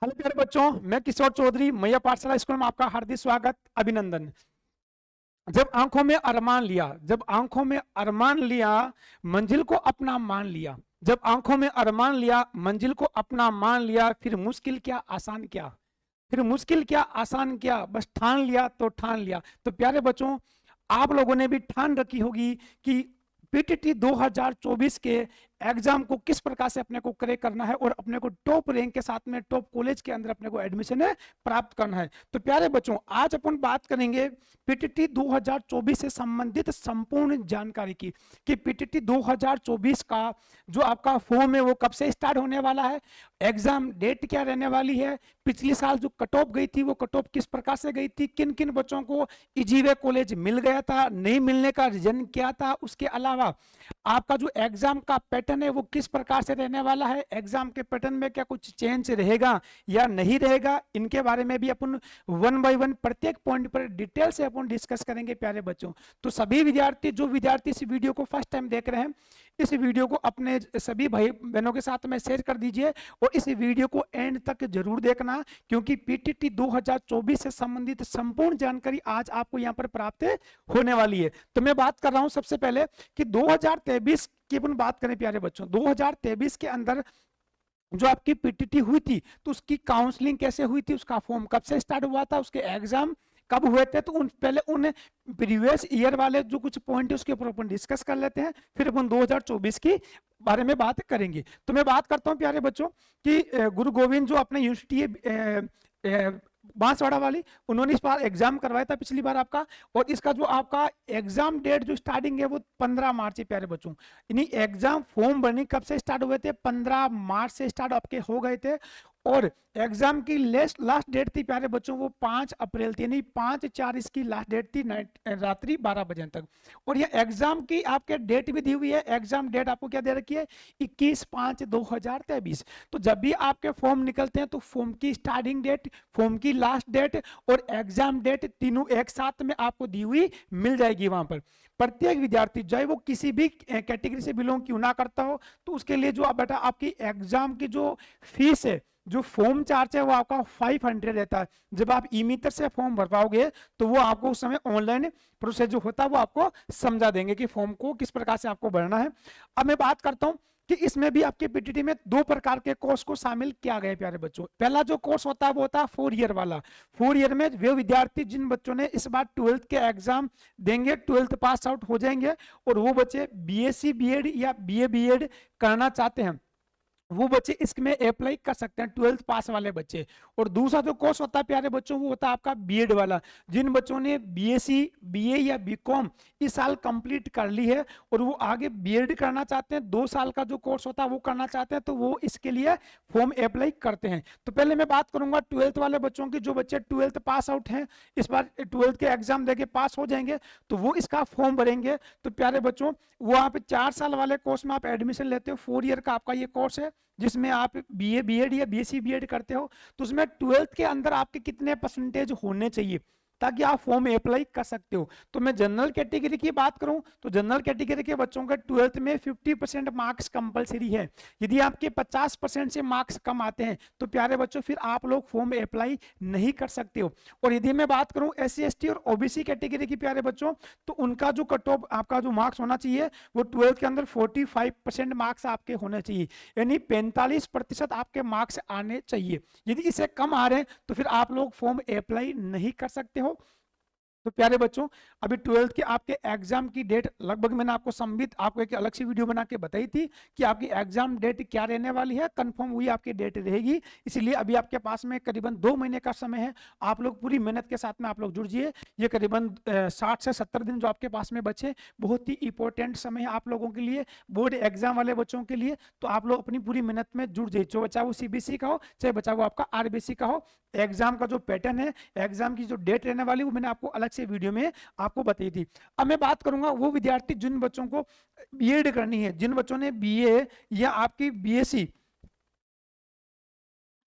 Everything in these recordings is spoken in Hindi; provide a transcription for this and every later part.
हेलो प्यारे बच्चों, मैं किशोर चौधरी मैया पाठशाला स्कूल में आपका हार्दिक स्वागत अभिनंदन। जब आंखों में अरमान लिया, मंजिल को अपना मान लिया। जब आंखों में अरमान लिया, मंजिल को अपना मान लिया, फिर मुश्किल क्या आसान क्या। फिर मुश्किल क्या आसान क्या, बस ठान लिया तो ठान लिया। तो प्यारे बच्चों, आप लोगों ने भी ठान रखी होगी कि पीटीटी 2024 के एग्जाम को किस प्रकार से अपने को क्रैक करना है और अपने को टॉप रैंक के साथ में टॉप कॉलेज के अंदर अपने को एडमिशन है प्राप्त करना है। तो प्यारे बच्चों, आज अपन बात करेंगे पीटीटी 2024 से संबंधित संपूर्ण जानकारी की कि पीटीटी 2024 का जो आपका फॉर्म है वो कब से स्टार्ट होने वाला है, एग्जाम डेट क्या रहने वाली है, पिछले साल जो कट ऑफ गई थी वो कट ऑफ किस प्रकार से गई थी, किन किन बच्चों को इजीवे कॉलेज मिल गया था, नहीं मिलने का रीजन क्या था, उसके अलावा आपका जो एग्जाम का पैटर्न है वो किस प्रकार से रहने वाला है, एग्जाम के पैटर्न में क्या कुछ चेंज रहेगा या नहीं रहेगा, इनके बारे में भी अपन वन बाय वन प्रत्येक पॉइंट पर डिटेल से अपन डिस्कस करेंगे प्यारे बच्चों। तो सभी विद्यार्थी इस वीडियो को फर्स्ट टाइम देख रहे हैं, इस वीडियो को अपने सभी भाई बहनों के साथ में शेयर कर दीजिए और इस वीडियो को एंड तक जरूर देखना, क्योंकि पीटीटी 2024 से संबंधित संपूर्ण जानकारी आज आपको यहां पर प्राप्त होने वाली है। तो मैं बात कर रहा हूं सबसे पहले कि 2023 की अपन बात करें प्यारे बच्चों, 2023 के अंदर जो आपकी पीटीटी हुई थी तो उसकी काउंसलिंग कैसे हुई थी, उसका फॉर्म कब से स्टार्ट हुआ था, उसके एग्जाम कब हुए थे, तो पहले उन प्रीवियस ईयर वाले जो कुछ पॉइंट है उसके ऊपर अपन डिस्कस कर लेते हैं, फिर अपन 2024 की बारे में बात करेंगे। तो मैं बात करता हूं प्यारे बच्चों कि गुरु गोविंद जो अपने यूनिवर्सिटी बांसवाड़ा वाली, उन्होंने इस बार एग्जाम करवाया था पिछली बार आपका, और इसका जो आपका एग्जाम डेट जो स्टार्टिंग है वो 15 मार्च है प्यारे बच्चों। यानी एग्जाम फॉर्म भरने कब से स्टार्ट हुए थे, 15 मार्च से स्टार्ट आपके हो गए थे, और एग्जाम की लास्ट डेट थी प्यारे बच्चों वो 5 अप्रैल थी, यानी 5/4 इसकी लास्ट डेट थी, रात्रि 12 बजे तक। और ये एग्जाम की आपके डेट भी दी हुई है, एग्जाम डेट आपको क्या दे रखी है, 21/5/2023। तो जब भी आपके फॉर्म निकलते हैं तो फॉर्म की स्टार्टिंग डेट, फॉर्म की लास्ट डेट और एग्जाम डेट तीनों एक साथ में आपको दी हुई मिल जाएगी वहां पर। प्रत्येक विद्यार्थी चाहे वो किसी भी कैटेगरी से बिलोंग क्यों ना करता हो, तो उसके लिए जो बेटा आपकी एग्जाम की जो फीस है, जो फॉर्म चार्ज है वो आपका 500 रहता है। जब आप ई मित्र से फॉर्म भर पाओगे तो वो आपको उस समय ऑनलाइन प्रोसेस जो होता है वो आपको समझा देंगे कि फॉर्म को किस प्रकार से आपको भरना है। अब मैं बात करता हूं कि इसमें भी आपके पीटीटी में 2 प्रकार के कोर्स को शामिल किया गया है प्यारे बच्चों। पहला जो कोर्स होता है वो होता है 4 ईयर वाला। 4 ईयर में वे विद्यार्थी जिन बच्चों ने इस बार 12th के एग्जाम देंगे, 12th पास आउट हो जाएंगे, और वो बच्चे बीएससी बीएड या बीए बीएड करना चाहते हैं, वो बच्चे इसमें अप्लाई कर सकते हैं, 12th पास वाले बच्चे। और दूसरा जो कोर्स होता है प्यारे बच्चों वो होता है आपका बीएड वाला। जिन बच्चों ने बीएससी बीए या बीकॉम इस साल कंप्लीट कर ली है और वो आगे बीएड करना चाहते हैं, 2 साल का जो कोर्स होता है वो करना चाहते हैं, तो वो इसके लिए फॉर्म अप्लाई करते हैं। तो पहले मैं बात करूंगा 12th वाले बच्चों की, जो बच्चे 12th पास आउट हैं, इस बार 12th के एग्जाम देके पास हो जाएंगे, तो वो इसका फॉर्म भरेंगे। तो प्यारे बच्चों, वो आप 4 साल वाले कोर्स में आप एडमिशन लेते हो, 4 ईयर का आपका ये कोर्स है, जिसमें आप बीए बीएड या बीएससी बीएड करते हो, तो उसमें 12th के अंदर आपके कितने परसेंटेज होने चाहिए ताकि आप फॉर्म अप्लाई कर सकते हो। तो मैं जनरल कैटेगरी की बात करूं तो जनरल कैटेगरी के बच्चों का 12th में 50% मार्क्स कंपलसरी है। यदि आपके 50% से मार्क्स कम आते हैं तो प्यारे बच्चों फिर आप लोग फॉर्म अप्लाई नहीं कर सकते हो। और यदि मैं बात करूं SC ST और OBC कैटेगरी की प्यारे बच्चों, तो उनका जो कट ऑफ आपका जो मार्क्स होना चाहिए वो 12th के अंदर 45% मार्क्स आपके होने चाहिए, यानी 45% आपके मार्क्स आने चाहिए। यदि इसे कम आ रहे हैं तो फिर आप लोग फॉर्म अप्लाई नहीं कर सकते हो। तो प्यारे बच्चों, अभी 12th के आपके एग्जाम की डेट लगभग मैंने आपको संबित आपको एक अलग सी वीडियो बना के बताई थी कि आपकी एग्जाम डेट क्या रहने वाली है, कंफर्म हुई आपकी डेट रहेगी। इसलिए अभी आपके पास में करीबन 2 महीने का समय है, आप लोग पूरी मेहनत के साथ में आप लोग जुड़ जाइए। ये करीबन 60 से 70 दिन जो आपके पास में बचे, बहुत ही इंपॉर्टेंट समय है आप लोगों के लिए, बोर्ड एग्जाम वाले बच्चों के लिए। तो आप लोग अपनी पूरी मेहनत में जुड़ जाइए, चाहे वो CBSE का हो, चाहे बच्चा वो आपका RBC का हो। एग्जाम का जो पैटर्न है, एग्जाम की जो डेट रहने वाली वो मैंने आपको अलग से वीडियो में आपको बताई थी। अब मैं बात करूंगा वो विद्यार्थी जिन बच्चों को बीएड करनी है, जिन बच्चों ने बीए या आपकी बीएससी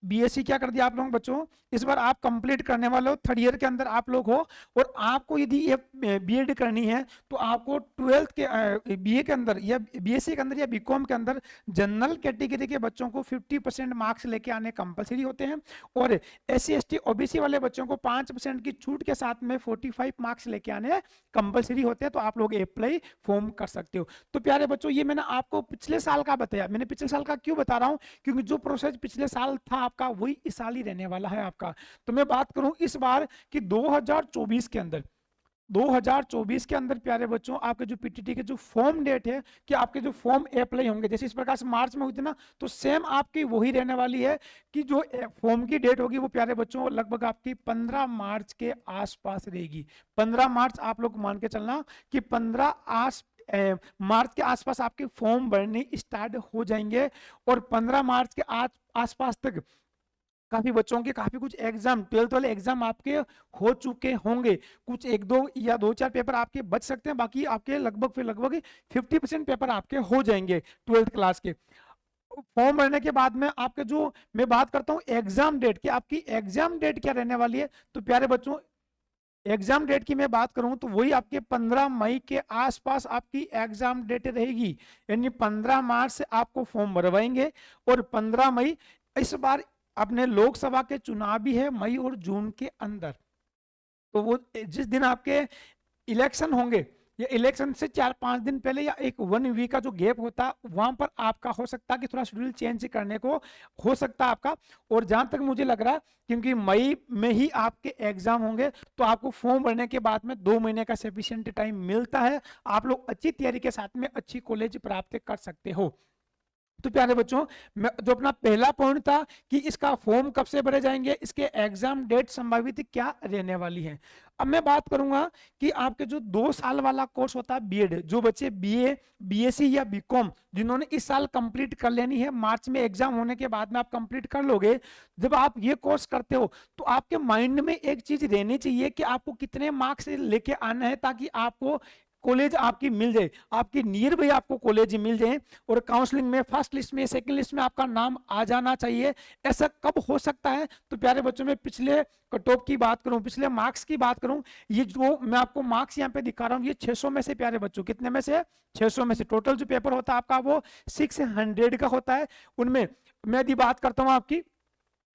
बीएससी क्या कर दिया आप लोगों बच्चों, इस बार आप कंप्लीट करने वाले हो, थर्ड ईयर के अंदर आप लोग हो। और आपको यदि ये बीएड करनी है तो आपको ट्वेल्थ के बीए के अंदर या बीएससी के अंदर या बीकॉम के अंदर जनरल कैटेगरी के बच्चों को 50% मार्क्स लेके आने कंपलसरी होते हैं, और SC ST OBC वाले बच्चों को 5% की छूट के साथ में 45 मार्क्स लेके आने कंपलसरी होते हैं। तो आप लोग अप्लाई फॉर्म कर सकते हो। तो प्यारे बच्चों, ये मैंने आपको पिछले साल का बताया। मैंने पिछले साल का क्यों बता रहा हूँ, क्योंकि जो प्रोसेस पिछले साल था आपका वही इस साल ही रहने वाला है आपका। तो मैं बात करूं इस बार कि 2024 के अंदर प्यारे बच्चों, आपके जो पीटीटी के जो फॉर्म डेट है, कि आपके जो फॉर्म अप्लाई होंगे, जैसे इस प्रकार से मार्च में हुई थी ना, तो सेम आपकी वही रहने वाली है कि जो फॉर्म की डेट होगी वो प्यारे बच्चों लगभग आपकी 15 मार्च के आसपास रहेगी। 15 मार्च आप लोग मान के चलना कि 15 मार्च के आसपास आपके फॉर्म भरने स्टार्ट हो जाएंगे, और 15 मार्च के आसपास तक काफी बच्चों के काफी कुछ एग्जाम, 12th वाले एग्जाम आपके हो चुके होंगे। कुछ एक दो या दो चार पेपर आपके बच सकते हैं, बाकी आपके लगभग 50% पेपर आपके हो जाएंगे 12th क्लास के। फॉर्म भरने के बाद में आपके जो मैं बात करता हूँ एग्जाम डेट की, आपकी एग्जाम डेट क्या रहने वाली है, तो प्यारे बच्चों एग्जाम डेट की मैं बात करूं तो वही आपके 15 मई के आसपास आपकी एग्जाम डेट रहेगी। यानी 15 मार्च से आपको फॉर्म भरवाएंगे, और 15 मई, इस बार अपने लोकसभा के चुनाव भी है मई और जून के अंदर। तो वो जिस दिन आपके इलेक्शन होंगे, या इलेक्शन से 4-5 दिन पहले या एक 1 वीक का जो गैप होता है, वहां पर आपका हो सकता है कि थोड़ा शेड्यूल चेंज करने को हो सकता है आपका। और जहां तक मुझे लग रहा है, क्योंकि मई में ही आपके एग्जाम होंगे, तो आपको फॉर्म भरने के बाद में 2 महीने का सफिशिएंट टाइम मिलता है। आप लोग अच्छी तैयारी के साथ में अच्छी कॉलेज प्राप्त कर सकते हो। तो प्यारे बच्चों, जो अपना पहला पॉइंट था कि इसका फॉर्म कब से भरे जाएंगे, इसके एग्जाम डेट संभावित क्या रहने वाली है। अब मैं बात करूंगा कि आपके जो 2 साल वाला कोर्स होता है बीएड, जो बच्चे बीए, बीएससी या बीकॉम जिन्होंने इस साल कंप्लीट कर लेनी है, मार्च में एग्जाम होने के बाद में आप कंप्लीट कर लोगे। जब आप ये कोर्स करते हो तो आपके माइंड में एक चीज रहनी चाहिए कि आपको कितने मार्क्स लेके आना है, ताकि आपको कॉलेज आपकी मिल जाए, आपकी नियर बाई आपको कॉलेज मिल जाए, और काउंसलिंग में फर्स्ट लिस्ट में, सेकंड लिस्ट में आपका नाम आ जाना चाहिए। ऐसा कब हो सकता है, तो प्यारे बच्चों में पिछले कट ऑफ की बात करूं, पिछले मार्क्स की बात करूं, ये जो मैं आपको मार्क्स यहाँ पे दिखा रहा हूं, ये 600 में से प्यारे बच्चों, कितने में से, 600 में से टोटल जो पेपर होता है आपका वो 600 का होता है। उनमें मैं यदि बात करता हूँ आपकी,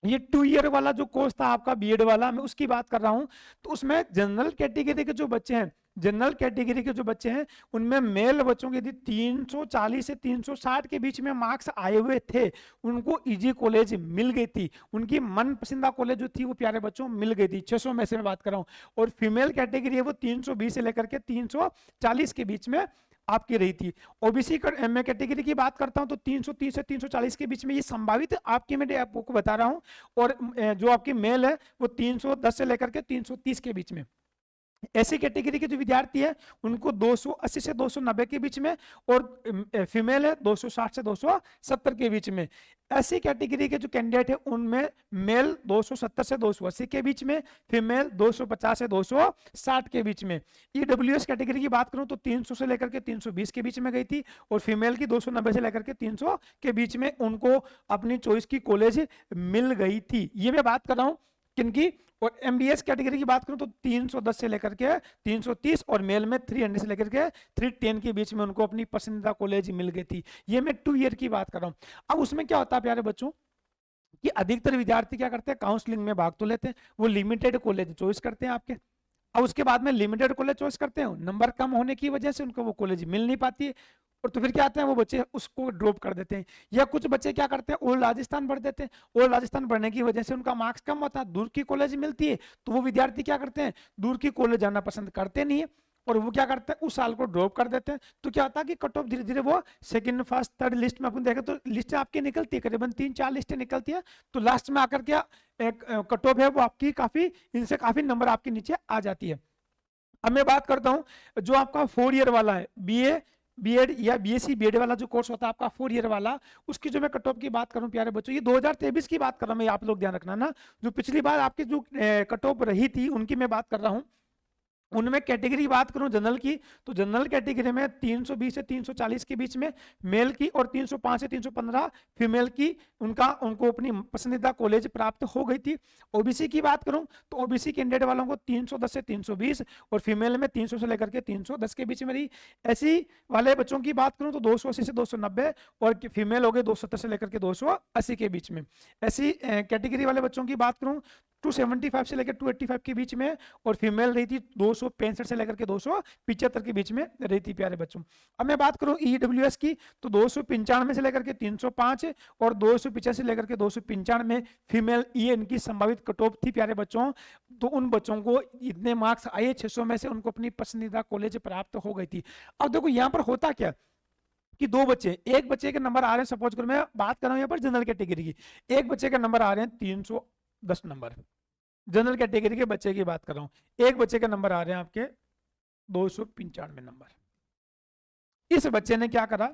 ये 2 ईयर वाला जो कोर्स था आपका बीएड वाला, मैं उसकी बात कर रहा हूं, तो उसमें जनरल कैटेगरी के जो बच्चे हैं, जनरल कैटेगरी के जो बच्चे हैं, उनमें मेल बच्चों के यदि 340 से 360 के बीच में मार्क्स आए हुए थे, उनको इजी कॉलेज मिल गई थी, उनकी मन पसंदा कॉलेज जो थी वो प्यारे बच्चों मिल गई थी। 600 में से मैं बात कर रहा हूं। और फीमेल कैटेगरी है वो 320 से लेकर के 340 के बीच में आपकी रही थी। ओबीसी में कैटेगरी की बात करता हूं तो 330 से 340 के बीच में ये संभावित आपकी मैं आपको बता रहा हूं। और जो आपकी मेल है वो 310 से लेकर के 330 के बीच में। ऐसी कैटेगरी के जो विद्यार्थी है उनको 280 से 290 के बीच में, और फीमेल है 260 से 270 के बीच में। ऐसी कैटेगरी के जो कैंडिडेट है उनमें मेल 270 से 280 के बीच में, फीमेल 250 से 260 के बीच में। ईडब्ल्यूएस कैटेगरी की बात करूं तो 300 से लेकर के 320 के बीच में गई थी, और फीमेल की 290 से लेकर के 300 के बीच में उनको अपनी चॉइस की कॉलेज मिल गई थी। ये मैं बात कर रहा हूं किनकी। और एमबीएस कैटेगरी की बात करूं तो 310 से लेकर के 330, और मेल में 300 से लेकर के 310 के बीच में उनको अपनी पसंदीदा कॉलेज मिल गई थी। ये मैं 2 ईयर की बात कर रहा हूं। अब उसमें क्या होता है प्यारे बच्चों कि अधिकतर विद्यार्थी क्या करते हैं, काउंसलिंग में भाग तो लेते हैं, वो लिमिटेड कॉलेज चॉइस करते हैं आपके। अब उसके बाद में लिमिटेड कॉलेज चॉइस करते हैं, नंबर कम होने की वजह से उनको वो कॉलेज मिल नहीं पाती है, और तो फिर क्या आते हैं वो बच्चे उसको ड्रॉप कर देते हैं। या कुछ बच्चे क्या करते हैं, ओल्ड राजस्थान भर देते हैं, ओल्ड राजस्थान भरने की वजह से उनका मार्क्स कम होता है, दूर की कॉलेज मिलती है, तो वो विद्यार्थी क्या करते हैं, दूर की कॉलेज जाना पसंद करते नहीं है, और वो क्या करते हैं उस साल को ड्रॉप कर देते हैं। तो क्या होता है कि कट ऑफ धीरे धीरे वो सेकंड, फर्स्ट, थर्ड लिस्ट में अपन देखें तो लिस्ट आपकी निकलती है, करीबन 3-4 लिस्टें निकलती है, तो लास्ट में आकर क्या एक कट ऑफ है वो आपकी काफी, इनसे काफी नंबर आपके नीचे आ जाती है। अब मैं बात करता हूं जो आपका 4 ईयर वाला है, बीए, बीएड या बीएससी बीएड वाला जो कोर्स होता है आपका 4 ईयर वाला, उसकी जो मैं कट ऑफ की बात करूं प्यारे बच्चों, ये 2023 की बात कर रहा हूं मैं, आप लोग ध्यान रखना ना, जो पिछली बार आपकी जो कट ऑफ रही थी उनकी मैं बात कर रहा हूं। उनमें कैटेगरी की बात करूं जनरल की, तो जनरल कैटेगरी में 320 से 340 के बीच में मेल की, और 305 से 315 फीमेल की, उनको अपनी पसंदीदा कॉलेज प्राप्त हो गई थी। ओबीसी की बात करूं तो ओबीसी कैंडिडेट वालों को 310 से 320, और फीमेल में 300 से लेकर के 310 के बीच में रही। एससी वाले बच्चों की बात करूं तो 280 से 290, और फीमेल हो गए 270 से लेकर के 280 के बीच में। ऐसी कैटेगरी वाले बच्चों की बात करूं 275 से लेकर 285 के बीच में, और फीमेल रही थी 265 से लेकर के 275 के बीच में रही थी प्यारे बच्चों। अब मैं बात करूं ईडब्ल्यूएस की, तो 295 से लेकर के 305, और 285 से लेकर के 295 में फीमेल, ये इनकी संभावित कट ऑफ थी प्यारे बच्चों। तो उन बच्चों को इतने मार्क्स आए 600 में से, उनको अपनी पसंदीदा कॉलेज प्राप्त हो गई थी। अब देखो यहाँ पर होता क्या कि दो बच्चे, एक बच्चे के नंबर आ रहे हैं, सपोज करो मैं बात कर रहा हूं यहाँ पर जनरल कैटेगरी की, एक बच्चे के नंबर आ रहे हैं 310 नंबर, जनरल कैटेगरी के बच्चे की बात कर रहा हूं। एक बच्चे के नंबर आ रहे हैं आपके 295 नंबर। इस बच्चे ने क्या करा,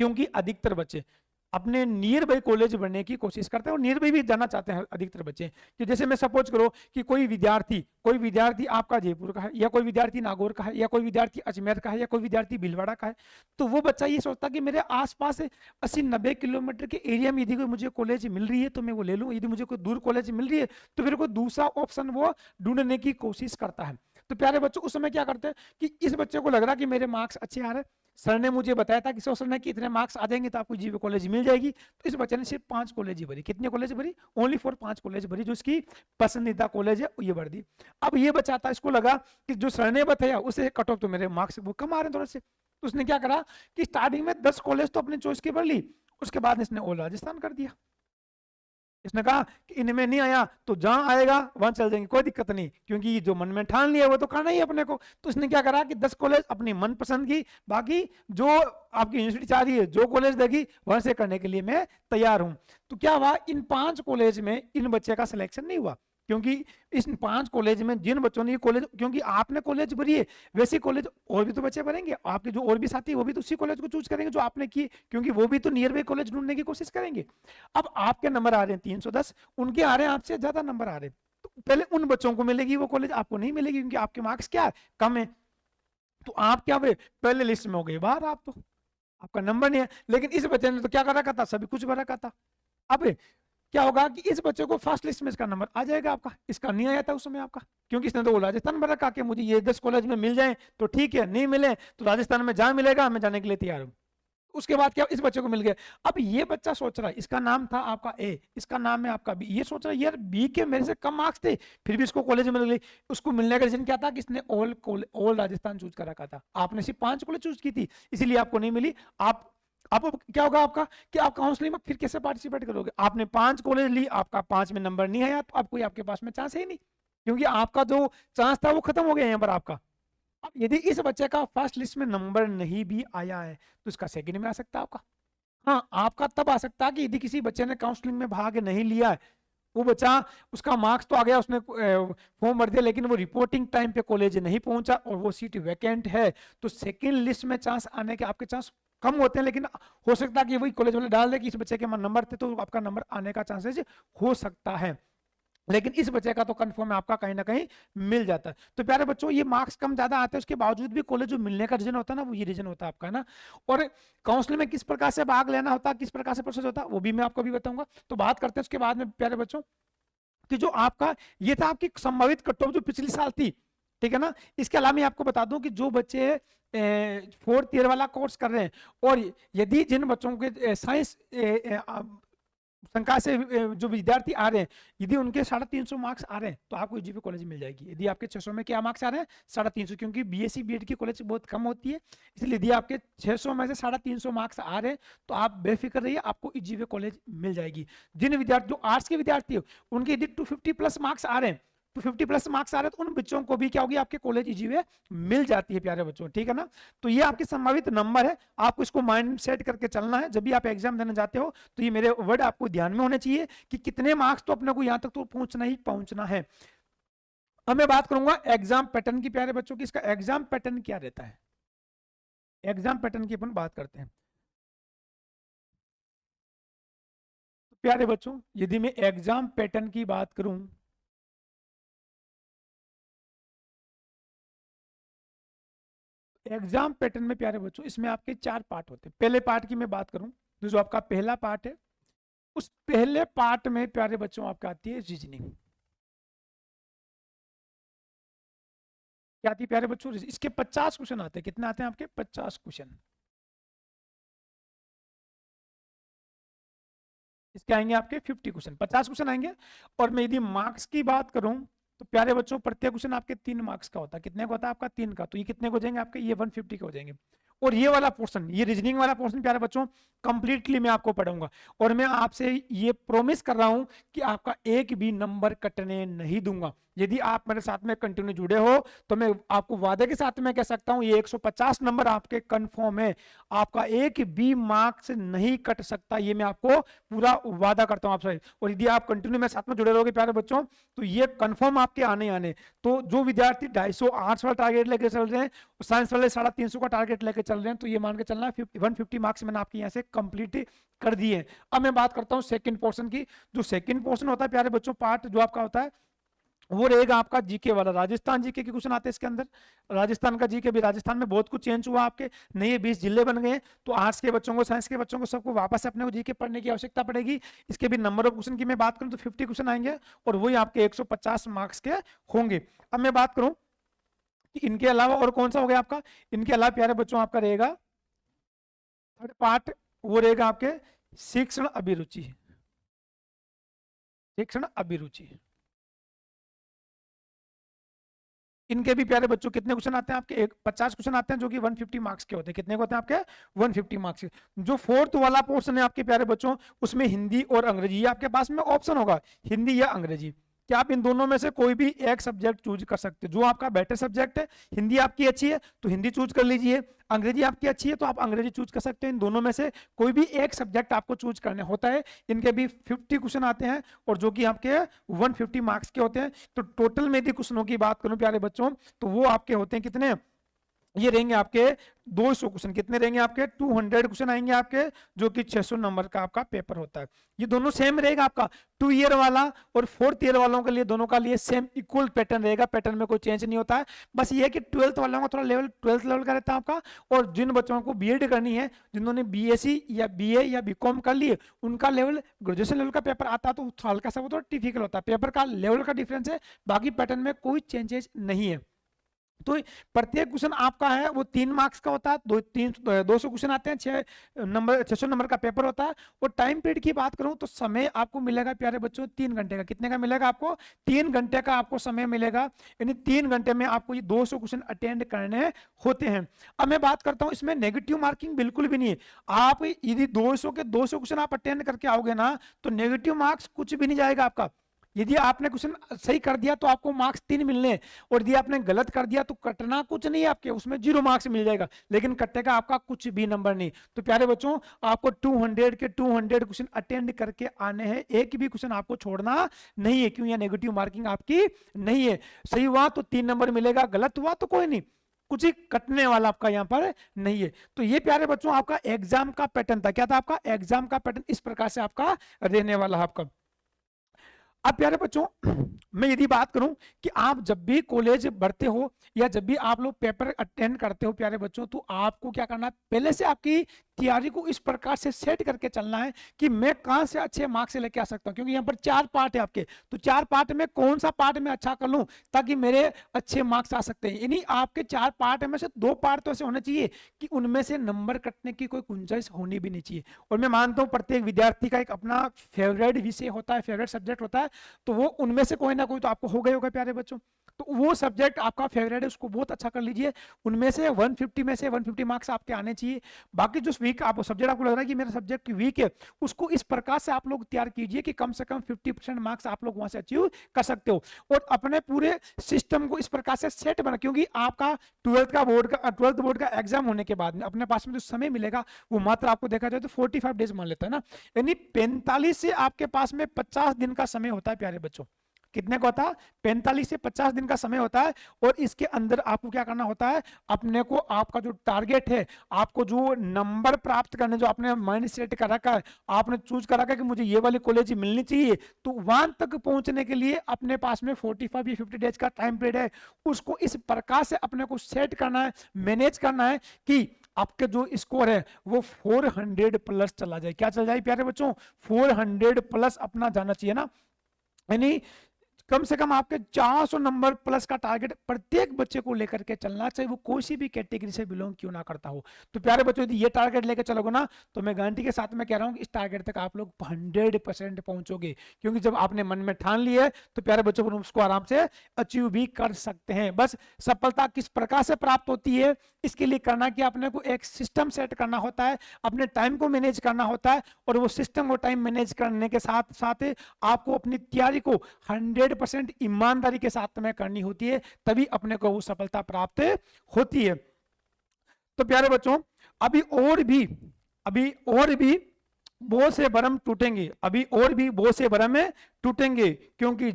क्योंकि अधिकतर बच्चे अपने नियर बाई कॉलेज बढ़ने की कोशिश करते हैं, और नियर बाई भी जाना चाहते हैं अधिकतर बच्चे। कि जैसे मैं सपोज करो कि कोई विद्यार्थी आपका जयपुर का है, या कोई विद्यार्थी नागौर का है, या कोई विद्यार्थी अजमेर का है, या कोई विद्यार्थी भीलवाड़ा का है, तो वो बच्चा ये सोचता है कि मेरे आसपास 80-90 किलोमीटर के एरिया में यदि कोई मुझे कॉलेज मिल रही है तो मैं वो ले लूँ, यदि मुझे कोई दूर कॉलेज मिल रही है तो फिर कोई दूसरा ऑप्शन वो ढूंढने की कोशिश करता है। तो प्यारे बच्चों उस समय क्या करते हैं कि इस बच्चे को लग रहा कि मेरे मार्क्स अच्छे आ रहे हैं, सर ने मुझे बताया था कि सर ने कि इतने मार्क्स आ जाएंगे तो आपको जीवे कॉलेज मिल जाएगी। तो इस बच्चे ने सिर्फ 5 कॉलेज ही भरी। कितनी कॉलेज भरी? ओनली फॉर 5 कॉलेज भरी, जो उसकी पसंदीदा कॉलेज है ये भर दी। अब ये बच्चा था, इसको लगा कि जो सर ने बताया उससे कट ऑफ तो मेरे मार्क्स वो कम आ रहे हैं थोड़े से। तो उसने क्या करा कि स्टार्टिंग में 10 कॉलेज तो अपने चॉइस की भर ली, उसके बाद इसने ऑल राजस्थान कर दिया। इसने कहा कि इनमें नहीं आया तो जहां आएगा वहां चल जाएंगे, कोई दिक्कत नहीं, क्योंकि जो मन में ठान लिया वो तो करना ही है अपने को। तो इसने क्या करा कि 10 कॉलेज अपनी मनपसंद की, बाकी जो आपकी यूनिवर्सिटी चाह रही है, जो कॉलेज देगी वहां से करने के लिए मैं तैयार हूं। तो क्या हुआ, इन 5 कॉलेज में इन बच्चे का सिलेक्शन नहीं हुआ, क्योंकि इस 5 कॉलेज में जिन बच्चों ने ये कॉलेज, क्योंकि आपने कॉलेज भरी है वैसे कॉलेज और भी तो बच्चे भरेंगे, आपके जो और भी साथी वो भी तो उसी कॉलेज को चूज करेंगे जो आपने की, क्योंकि वो भी तो नियर बाई कॉलेज ढूंढने की कोशिश करेंगे। अब आपके नंबर आ रहे हैं 310, उनके आ रहे हैं आपसे ज्यादा नंबर आ रहे हैं, तो पहले उन बच्चों को मिलेगी वो कॉलेज, आपको नहीं मिलेगी, क्योंकि आपके मार्क्स क्या है, कम है। तो आप क्या हुए, पहले लिस्ट में हो गए बाहर, आप तो आपका नंबर नहीं है। लेकिन इस बच्चे ने तो क्या कर रखा था, सभी कुछ भर रखा था। अब क्या होगा कि इस बच्चे को फर्स्ट लिस्ट में इसका नंबर आ जाएगा, आपका इसका नहीं आया था उस समय आपका, क्योंकि इसने तो राजस्थान भर रखा कि मुझे ये 10 कॉलेज में मिल जाए तो ठीक है, नहीं मिले तो राजस्थान में जहां मिलेगा मैं जाने के लिए तैयार हूँ। उसके बाद क्या, इस बच्चे को मिल गया। अब ये बच्चा सोच रहा है, इसका नाम था आपका ए, इसका नाम है आपका बी, ये सोच रहा है यार बी के मेरे से कम मार्क्स थे फिर भी इसको कॉलेज में मिल गई। उसको मिलने का रीजन क्या था कि इसने ऑल राजस्थान चूज कर रखा था, आपने सिर्फ 5 कॉलेज चूज की थी, इसीलिए आपको नहीं मिली। आप क्या होगा आपका कि आप काउंसलिंग में फिर कैसे पार्टिसिपेट करोगे, आपने 5 कॉलेज ली, आपका 5 में नंबर नहीं आया, तो अब कोई आपके पास में चांस है ही नहीं, क्योंकि आपका जो चांस था वो खत्म हो गया यहाँ पर आपका। अब यदि इस बच्चे का फर्स्ट लिस्ट में नंबर नहीं भी आया है तो इसका सेकंड में आ सकता है आपका। हाँ, आपका तब आ सकता है कि यदि किसी बच्चे ने काउंसलिंग में भाग नहीं लिया है, वो बच्चा, उसका मार्क्स तो आ गया, उसने फॉर्म भर दिया, लेकिन वो रिपोर्टिंग टाइम पे कॉलेज नहीं पहुंचा और वो सीट वैकेंट है, तो सेकंड लिस्ट में चांस आने के आपके चांस कम होते हैं। लेकिन हो सकता है कि वही कॉलेज वाले डाल दे कि इस बच्चे के नंबर थे तो आपका नंबर आने का चांसेस हो सकता है, लेकिन इस बच्चे का तो कंफर्म है आपका कहीं ना कहीं मिल जाता है। तो प्यारे बच्चों, ये मार्क्स कम ज्यादा आते हैं उसके बावजूद भी कॉलेज जो मिलने का रीजन होता है ना, वो ये रीजन होता है आपका, है ना। और काउंसलिंग में किस प्रकार से भाग लेना होता है, किस प्रकार से प्रोसेस होता है, वो भी मैं आपको भी बताऊंगा। तो बात करते हैं उसके बाद में प्यारे बच्चों कि जो आपका ये था आपकी संभावित कट ऑफ जो पिछली साल थी, ठीक है ना। इसके अलावा मैं आपको बता दूं कि जो बच्चे 4th ईयर वाला कोर्स कर रहे हैं, और यदि जिन बच्चों के साइंस संकाय से जो विद्यार्थी आ रहे हैं, यदि उनके 350 मार्क्स आ रहे हैं तो आपको जीपी कॉलेज मिल जाएगी। यदि आपके 600 में क्या मार्क्स आ रहे हैं, 350, क्योंकि बीएससी बीएड की कॉलेज बहुत कम होती है, इसलिए यदि आपके 600 में से 350 मार्क्स आ रहे हैं तो आप बेफिक्र रहिए, आपको जीपी कॉलेज मिल जाएगी। जिन विद्यार्थी जो आर्ट्स के विद्यार्थी हो, उनके यदि 250 प्लस मार्क्स आ रहे हैं, 250 प्लस मार्क्स आ रहे हैं, तो उन बच्चों को भी क्या होगी, आपके कॉलेज ईजीवे मिल जाती है प्यारे बच्चों, ठीक है ना। तो ये आपके संभावित नंबर है, आपको इसको माइंड सेट करके चलना है जब भी आप एग्जाम देने जाते हो। तो ये मेरे वर्ड आपको ध्यान में होने चाहिए कि कितने मार्क्स तो अपने को यहां तक तो पहुंचना ही पहुंचना है। अब मैं बात करूंगा एग्जाम पैटर्न की प्यारे बच्चों की, इसका एग्जाम पैटर्न क्या रहता है, एग्जाम पैटर्न की अपन बात करते हैं। तो प्यारे बच्चों, यदि मैं एग्जाम पैटर्न की बात करूं एग्जाम पैटर्न में प्यारे बच्चों इसमें आपके 4 पार्ट होते हैं। पहले पार्ट की मैं बात करूं तो जो आपका पहला पार्ट है, उस पहले पार्ट में प्यारे बच्चों आपका आती है रीजनिंग। क्या आती है प्यारे बच्चों? इसके 50 क्वेश्चन आते हैं। कितने आते हैं आपके? 50 क्वेश्चन। इसके आएंगे आपके 50 क्वेश्चन, 50 क्वेश्चन आएंगे। और मैं यदि मार्क्स की बात करूं तो प्यारे बच्चों प्रत्येक क्वेश्चन आपके 3 मार्क्स का होता है। कितने का होता है आपका? 3 का। तो ये कितने को हो जाएंगे आपके? ये 150 के हो जाएंगे। और ये वाला पोर्शन, ये रीजनिंग वाला पोर्शन प्यारे बच्चों कंप्लीटली मैं आपको पढ़ाऊंगा। और मैं आपसे ये प्रॉमिस कर रहा हूं कि आपका एक भी नंबर कटने नहीं दूंगा। यदि आप मेरे साथ में कंटिन्यू जुड़े हो तो मैं आपको वादे के साथ में कह सकता हूं ये 150 नंबर आपके कंफर्म है। आपका एक भी मार्क्स नहीं कट सकता, ये मैं आपको पूरा वादा करता हूं आपसे। और यदि आप कंटिन्यू मेरे साथ में जुड़े रहोगे प्यारे बच्चों तो ये कंफर्म आपके आने आने। तो जो विद्यार्थी 250 आर्ट्स वाला टारगेट लेके चल रहे हैं, साइंस वाले 350 का टारगेट लेके चल रहे हैं, तो ये मान के चलना 150 मार्क्स मैंने आपके यहाँ से कंप्लीट कर दिए। अब मैं बात करता हूँ सेकंड पोर्शन की। जो सेकंड पोर्शन होता है प्यारे बच्चों, पार्ट जो आपका होता है वो रहेगा आपका जीके वाला। राजस्थान जीके के क्वेश्चन आते हैं इसके अंदर। राजस्थान का जीके भी, राजस्थान में बहुत कुछ चेंज हुआ, आपके नए 20 जिले बन गए। तो आर्ट्स के बच्चों को, साइंस के बच्चों को, सबको वापस अपने को जीके पढ़ने की आवश्यकता पड़ेगी। इसके भी नंबर ऑफ क्वेश्चन की मैं बात करूं तो 50 क्वेश्चन आएंगे और वही आपके 150 मार्क्स के होंगे। अब मैं बात करूं कि इनके अलावा और कौन सा हो गया आपका। इनके अलावा प्यारे बच्चों आपका रहेगा थर्ड पार्ट, वो रहेगा आपके शिक्षण अभिरुचि। शिक्षण अभिरुचि, इनके भी प्यारे बच्चों कितने क्वेश्चन आते हैं आपके? 50 क्वेश्चन आते हैं जो कि 150 मार्क्स के होते हैं। कितने के होते हैं आपके? 150 मार्क्स के। जो फोर्थ वाला पोर्शन है आपके प्यारे बच्चों, उसमें हिंदी और अंग्रेजी, ये आपके पास में ऑप्शन होगा हिंदी या अंग्रेजी। क्या आप इन दोनों में से कोई भी एक सब्जेक्ट चूज कर सकते हो? जो आपका बेटर सब्जेक्ट है, हिंदी आपकी अच्छी है तो हिंदी चूज कर लीजिए, अंग्रेजी आपकी अच्छी है तो आप अंग्रेजी चूज कर सकते हैं। इन दोनों में से कोई भी एक सब्जेक्ट आपको चूज करने होता है। इनके भी 50 क्वेश्चन आते हैं और जो कि आपके 150 मार्क्स के होते हैं। तो टोटल में यदि क्वेश्चनों की बात करूं प्यारे बच्चों तो वो आपके होते हैं कितने? ये रहेंगे आपके 200 क्वेश्चन। कितने रहेंगे आपके? 200 क्वेश्चन आएंगे आपके, जो कि 600 नंबर का आपका पेपर होता है। ये दोनों सेम रहेगा आपका। 2 ईयर वाला और 4th ईयर वालों के लिए, दोनों का लिए सेम इक्वल पैटर्न रहेगा। पैटर्न में कोई चेंज नहीं होता है। बस ये है कि 12th वालों का थोड़ा लेवल 12th लेवल का रहता है आपका। और जिन बच्चों को बीएड करनी है, जिन्होंने बीएससी या बीए या बीकॉम कर लिए, उनका लेवल ग्रेजुएशन लेवल का पेपर आता है तो हल्का सा वो थोड़ा डिफिकल्ट होता है। पेपर का लेवल का डिफरेंस है, बाकी पैटर्न में कोई चेंजेस नहीं है। तो प्रत्येक क्वेश्चन आपका है वो 3 मार्क्स का होता है। 200 क्वेश्चन आते हैं, 600 नंबर का पेपर होता है। और टाइम पीरियड की बात करूं तो समय आपको मिलेगा प्यारे बच्चों 3 घंटे का। कितने का मिलेगा आपको? 3 घंटे का आपको समय मिलेगा। यानी 3 घंटे में आपको ये 200 क्वेश्चन अटेंड करने होते हैं। अब मैं बात करता हूं, इसमें नेगेटिव मार्किंग बिल्कुल भी नहीं है। आप यदि 200 के 200 क्वेश्चन आप अटेंड करके आओगे ना तो नेगेटिव मार्क्स कुछ भी नहीं जाएगा आपका। यदि आपने क्वेश्चन सही कर दिया तो आपको मार्क्स 3 मिलने हैं, और यदि आपने गलत कर दिया तो कटना कुछ नहीं है आपके, उसमें 0 मार्क्स मिल जाएगा, लेकिन कटेगा आपका कुछ भी नंबर नहीं। तो प्यारे बच्चों आपको 200 के 200 क्वेश्चन अटेंड करके आने हैं, एक भी क्वेश्चन आपको छोड़ना नहीं है। क्यों? यह नेगेटिव मार्किंग आपकी नहीं है। सही हुआ तो 3 नंबर मिलेगा, गलत हुआ तो कोई नहीं, कुछ ही कटने वाला आपका यहाँ पर नहीं है। तो ये प्यारे बच्चों आपका एग्जाम का पैटर्न था। क्या था आपका? एग्जाम का पैटर्न इस प्रकार से आपका रहने वाला है आपका। अब प्यारे बच्चों मैं यदि बात करूं कि आप जब भी कॉलेज बढ़ते हो या जब भी आप लोग पेपर अटेंड करते हो प्यारे बच्चों, तो आपको क्या करना है? पहले से आपकी तैयारी को इस प्रकार से सेट करके चलना है कि मैं कहां से अच्छे मार्क्स लेके आ सकता हूं। क्योंकि यहाँ पर 4 पार्ट है आपके, तो 4 पार्ट में कौन सा पार्ट में अच्छा कर लूं ताकि मेरे अच्छे मार्क्स आ सकते हैं। यानी आपके 4 पार्ट में से 2 पार्ट तो ऐसे होने चाहिए कि उनमें से नंबर कटने की कोई गुंजाइश होनी भी नहीं चाहिए। और मैं मानता हूं प्रत्येक विद्यार्थी का एक अपना फेवरेट विषय होता है, फेवरेट सब्जेक्ट होता है, तो वो उनमें से कोई ना कोई तो आपको हो गए होगा प्यारे बच्चों। तो वो सब्जेक्ट आपका फेवरेट है, उसको बहुत अच्छा कर लीजिए। उनमें से 150 में से 150 मार्क्स आपके आने चाहिए। बाकी जो वीक आप सब्जेक्ट आपको लग रहा है कि मेरा सब्जेक्ट वीक है, उसको इस प्रकार से आप लोग तैयार कीजिए कि कम से कम 50% मार्क्स आप लोग वहां से अचीव कर सकते हो। और अपने पूरे सिस्टम को इस प्रकार से सेट बना, क्योंकि आपका 12th बोर्ड का एग्जाम होने के बाद में अपने पास में जो समय मिलेगा वो मात्र आपको देखा जाए तो 45 डेज मान लेता है ना, यानी 45 से आपके पास में 50 दिन का समय होता है प्यारे बच्चों। कितने का होता है, 45 से 50 दिन का समय होता है। और इसके अंदर आपको क्या करना होता है, अपने को आपका जो टारगेट है, आपको जो नंबर प्राप्त करने, जो आपने माइंड सेट कर रखा है, आपने चूज कर रखा है कि मुझे ये वाली कॉलेज मिलनी चाहिए, तो वहां तक पहुंचने के लिए अपने पास में 45 या 50 डेज का टाइम पीरियड है। उसको इस प्रकार से अपने को सेट करना है, मैनेज करना है कि आपके जो स्कोर है वो 400 प्लस चला जाए। क्या चल जाए प्यारे बच्चों, 400 प्लस अपना जाना चाहिए ना, यानी कम से कम आपके 400 नंबर प्लस का टारगेट प्रत्येक बच्चे को लेकर के चलना चाहिए, वो कोई सी भी कैटेगरी से बिलोंग क्यों ना करता हो। तो प्यारे बच्चों यदि ये टारगेट लेकर चलोगे ना, तो मैं गारंटी के साथ में कह रहा हूं कि इस टारगेट तक आप लोग 100% पहुंचोगे, क्योंकि जब आपने मन में ठान लिया है तो प्यारे बच्चों को उसको आराम से अचीव भी कर सकते हैं। बस सफलता किस प्रकार से प्राप्त होती है, इसके लिए करना कि अपने को एक सिस्टम सेट करना होता है, अपने टाइम को मैनेज करना होता है, और वो सिस्टम और टाइम मैनेज करने के साथ साथ आपको अपनी तैयारी को 100% ईमानदारी के साथ में करनी होती है, तभी अपने को वो सफलता प्राप्त होती है। तो प्यारे बच्चों अभी और भी बहुत से भरम टूटेंगे, अभी और भी बहुत से भरम टूटेंगे, क्योंकि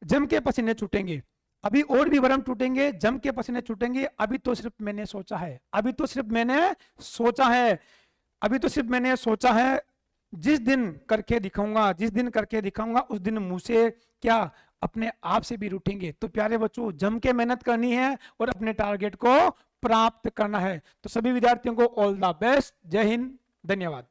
जम के पसीने छूटेंगे। अभी और भी भरम टूटेंगे, जम के पसीने छूटेंगे। अभी तो सिर्फ मैंने सोचा है, अभी तो सिर्फ मैंने सोचा है, अभी तो सिर्फ मैंने सोचा है। जिस दिन करके दिखाऊंगा उस दिन मुंह से क्या अपने आप से भी रूठेंगे। तो प्यारे बच्चों जम के मेहनत करनी है और अपने टारगेट को प्राप्त करना है। तो सभी विद्यार्थियों को ऑल द बेस्ट। जय हिंद, धन्यवाद।